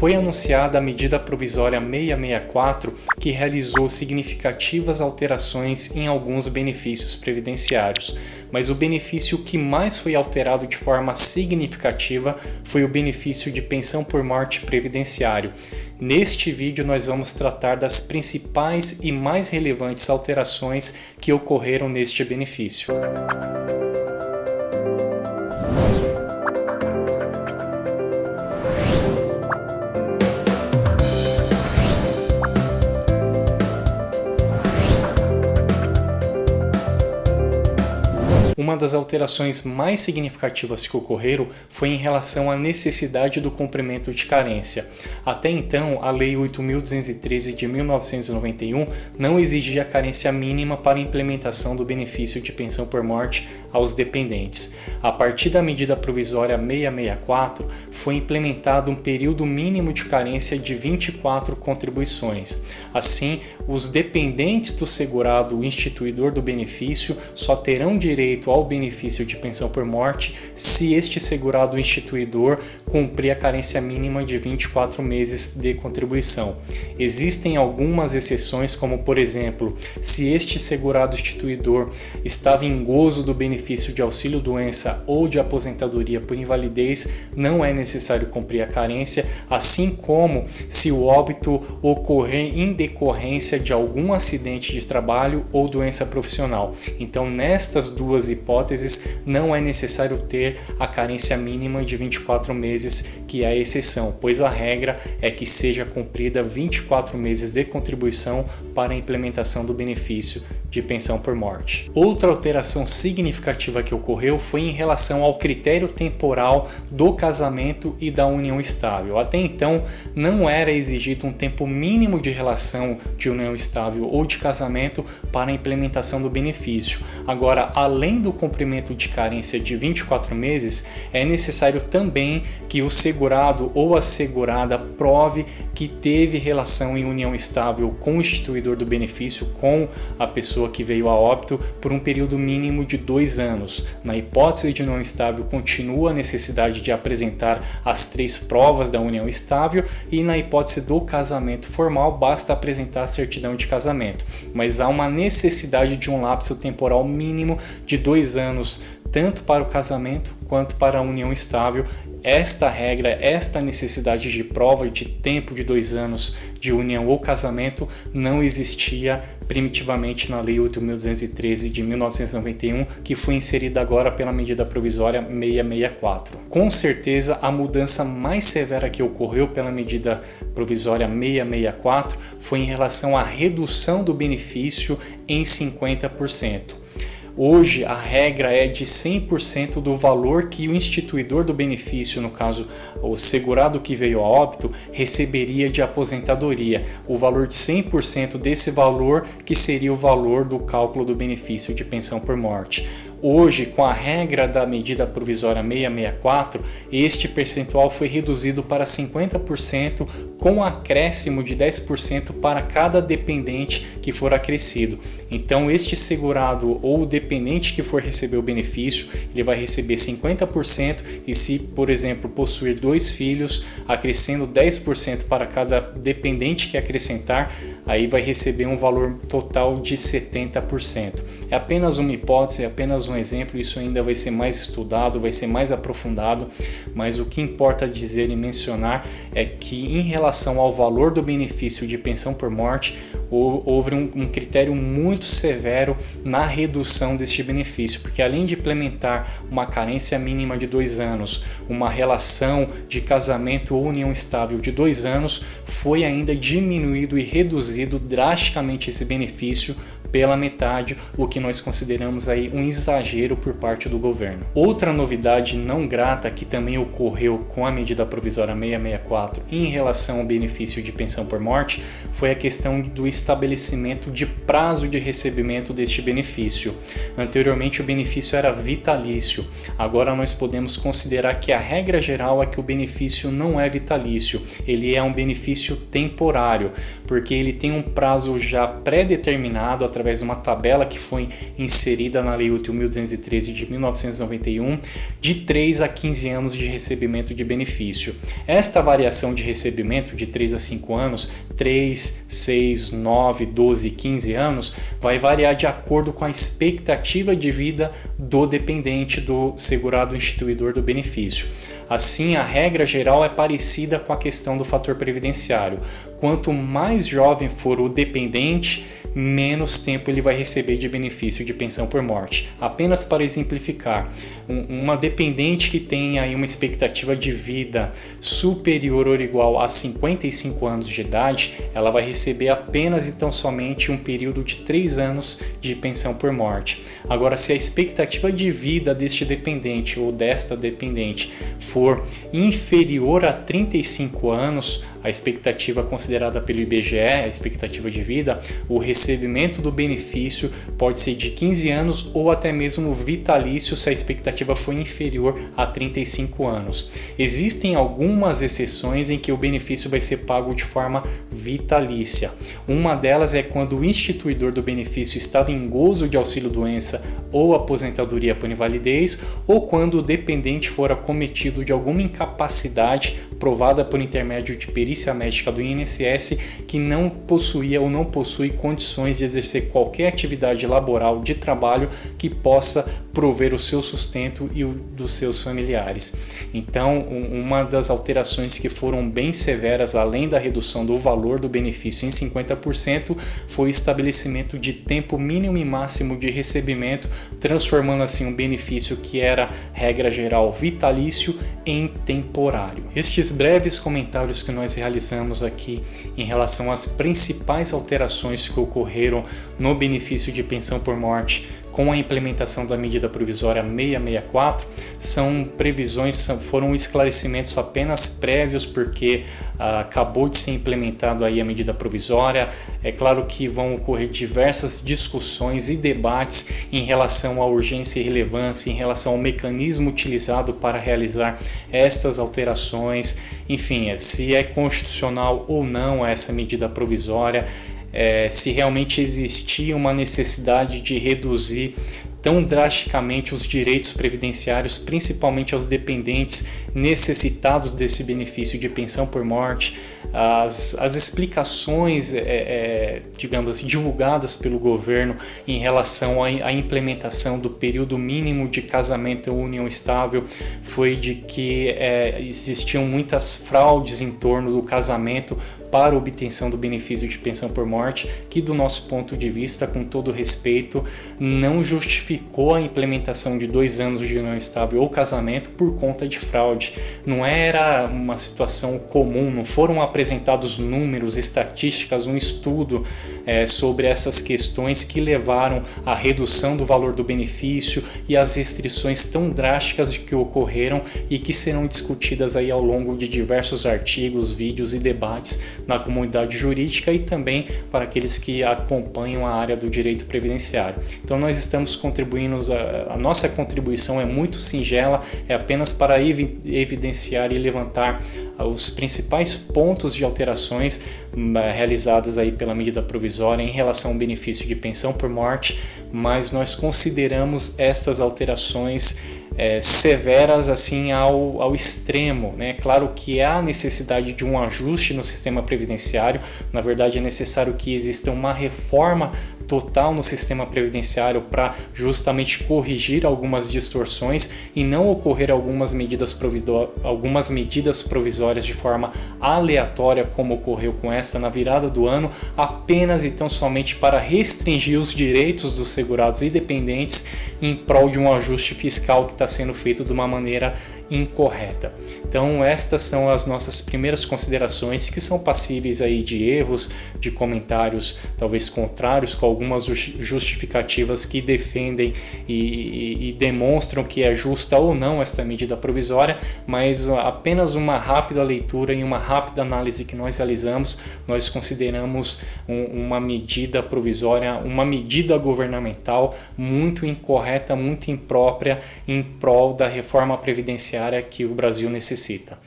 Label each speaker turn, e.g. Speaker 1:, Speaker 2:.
Speaker 1: Foi anunciada a medida provisória 664, que realizou significativas alterações em alguns benefícios previdenciários, mas o benefício que mais foi alterado de forma significativa foi o benefício de pensão por morte previdenciário. Neste vídeo nós vamos tratar das principais e mais relevantes alterações que ocorreram neste benefício. Uma das alterações mais significativas que ocorreram foi em relação à necessidade do cumprimento de carência. Até então, a Lei 8.213 de 1991 não exigia a carência mínima para a implementação do benefício de pensão por morte aos dependentes. A partir da medida provisória 664, foi implementado um período mínimo de carência de 24 contribuições. Assim, os dependentes do segurado instituidor do benefício só terão direito ao benefício de pensão por morte se este segurado instituidor cumprir a carência mínima de 24 meses de contribuição. Existem algumas exceções, como por exemplo, se este segurado instituidor estava em gozo do benefício de auxílio-doença ou de aposentadoria por invalidez, não é necessário cumprir a carência, assim como se o óbito ocorrer em decorrência de algum acidente de trabalho ou doença profissional. Então, nestas duas hipóteses, não é necessário ter a carência mínima de 24 meses, que é a exceção, pois a regra é que seja cumprida 24 meses de contribuição para a implementação do benefício de pensão por morte. Outra alteração significativa que ocorreu foi em relação ao critério temporal do casamento e da união estável. Até então, não era exigido um tempo mínimo de relação de união estável ou de casamento para a implementação do benefício. Agora, além do cumprimento de carência de 24 meses, é necessário também que o segurado ou a segurada prove que teve relação em união estável com o instituidor do benefício, com a pessoa que veio a óbito, por um período mínimo de 2 anos. Na hipótese de união estável, continua a necessidade de apresentar as 3 provas da união estável, e na hipótese do casamento formal, basta apresentar a certidão de casamento. Mas há uma necessidade de um lapso temporal mínimo de 2 anos, tanto para o casamento quanto para a união estável. Esta regra, esta necessidade de prova de tempo de 2 anos de união ou casamento não existia primitivamente na Lei 8.213 de 1991, que foi inserida agora pela medida provisória 664. Com certeza, a mudança mais severa que ocorreu pela medida provisória 664 foi em relação à redução do benefício em 50%. Hoje, a regra é de 100% do valor que o instituidor do benefício, no caso o segurado que veio a óbito, receberia de aposentadoria. O valor de 100% desse valor, que seria o valor do cálculo do benefício de pensão por morte. Hoje, com a regra da medida provisória 664, este percentual foi reduzido para 50%, com acréscimo de 10% para cada dependente que for acrescido. Então, este segurado ou dependente que for receber o benefício, ele vai receber 50%, e se, por exemplo, possuir 2 filhos, acrescendo 10% para cada dependente que acrescentar, aí vai receber um valor total de 70%. É apenas uma hipótese, é apenas um exemplo, isso ainda vai ser mais estudado, vai ser mais aprofundado, mas o que importa dizer e mencionar é que, em relação ao valor do benefício de pensão por morte, houve um critério muito severo na redução deste benefício, porque além de implementar uma carência mínima de 2 anos, uma relação de casamento ou união estável de 2 anos, foi ainda diminuído e reduzido drasticamente esse benefício pela metade, o que nós consideramos aí um exagero por parte do governo. Outra novidade não grata que também ocorreu com a medida provisória 664 em relação ao benefício de pensão por morte foi a questão do estabelecimento de prazo de recebimento deste benefício. Anteriormente o benefício era vitalício, agora nós podemos considerar que a regra geral é que o benefício não é vitalício, ele é um benefício temporário, porque ele tem um prazo já pré-determinado através através de uma tabela que foi inserida na Lei 8.213 de 1991, de 3 a 15 anos de recebimento de benefício. Esta variação de recebimento de 3 a 5 anos, 3, 6, 9, 12 e 15 anos, vai variar de acordo com a expectativa de vida do dependente do segurado instituidor do benefício. Assim, a regra geral é parecida com a questão do fator previdenciário. Quanto mais jovem for o dependente, menos tempo ele vai receber de benefício de pensão por morte. Apenas para exemplificar, uma dependente que tem aí uma expectativa de vida superior ou igual a 55 anos de idade, ela vai receber apenas e tão somente um período de 3 anos de pensão por morte. Agora, se a expectativa de vida deste dependente ou desta dependente for inferior a 35 anos, a expectativa considerada pelo IBGE, a expectativa de vida, o recebimento do benefício pode ser de 15 anos ou até mesmo vitalício se a expectativa for inferior a 35 anos. Existem algumas exceções em que o benefício vai ser pago de forma vitalícia. Uma delas é quando o instituidor do benefício estava em gozo de auxílio-doença ou aposentadoria por invalidez, ou quando o dependente for acometido de alguma incapacidade provada por intermédio de perícia médica do INSS que não possuía ou não possui condições de exercer qualquer atividade laboral de trabalho que possa prover o seu sustento e o dos seus familiares. Então, uma das alterações que foram bem severas, além da redução do valor do benefício em 50%, foi o estabelecimento de tempo mínimo e máximo de recebimento, transformando assim um benefício que era, regra geral, vitalício em temporário. Estes breves comentários que nós realizamos aqui em relação às principais alterações que ocorreram no benefício de pensão por morte com a implementação da medida provisória 664, são previsões, foram esclarecimentos apenas prévios, porque acabou de ser implementado aí a medida provisória. É claro que vão ocorrer diversas discussões e debates em relação à urgência e relevância, em relação ao mecanismo utilizado para realizar estas alterações, enfim, se é constitucional ou não essa medida provisória, se realmente existia uma necessidade de reduzir tão drasticamente os direitos previdenciários, principalmente aos dependentes necessitados desse benefício de pensão por morte. As explicações, digamos assim, divulgadas pelo governo em relação à implementação do período mínimo de casamento ou união estável foi de que existiam muitas fraudes em torno do casamento para obtenção do benefício de pensão por morte, que do nosso ponto de vista, com todo respeito, não justificou a implementação de 2 anos de união estável ou casamento por conta de fraude. Não era uma situação comum, não foram apresentados números, estatísticas, um estudo sobre essas questões que levaram à redução do valor do benefício e às restrições tão drásticas que ocorreram e que serão discutidas aí ao longo de diversos artigos, vídeos e debates na comunidade jurídica e também para aqueles que acompanham a área do direito previdenciário. Então nós estamos contribuindo, a nossa contribuição é muito singela, é apenas para evidenciar e levantar os principais pontos de alterações realizadas aí pela medida provisória em relação ao benefício de pensão por morte, mas nós consideramos essas alterações severas assim ao extremo, né? Claro que há necessidade de um ajuste no sistema previdenciário, na verdade é necessário que exista uma reforma total no sistema previdenciário para justamente corrigir algumas distorções e não ocorrer algumas medidas provisórias de forma aleatória, como ocorreu com esta na virada do ano, apenas e tão somente para restringir os direitos dos segurados e dependentes em prol de um ajuste fiscal que está sendo feito de uma maneira incorreta. Então estas são as nossas primeiras considerações, que são passíveis aí de erros, de comentários talvez contrários, com algumas justificativas que defendem e demonstram que é justa ou não esta medida provisória, mas apenas uma rápida leitura e uma rápida análise que nós realizamos, nós consideramos uma medida provisória, uma medida governamental muito incorreta, muito imprópria em prol da reforma previdenciária que o Brasil necessita.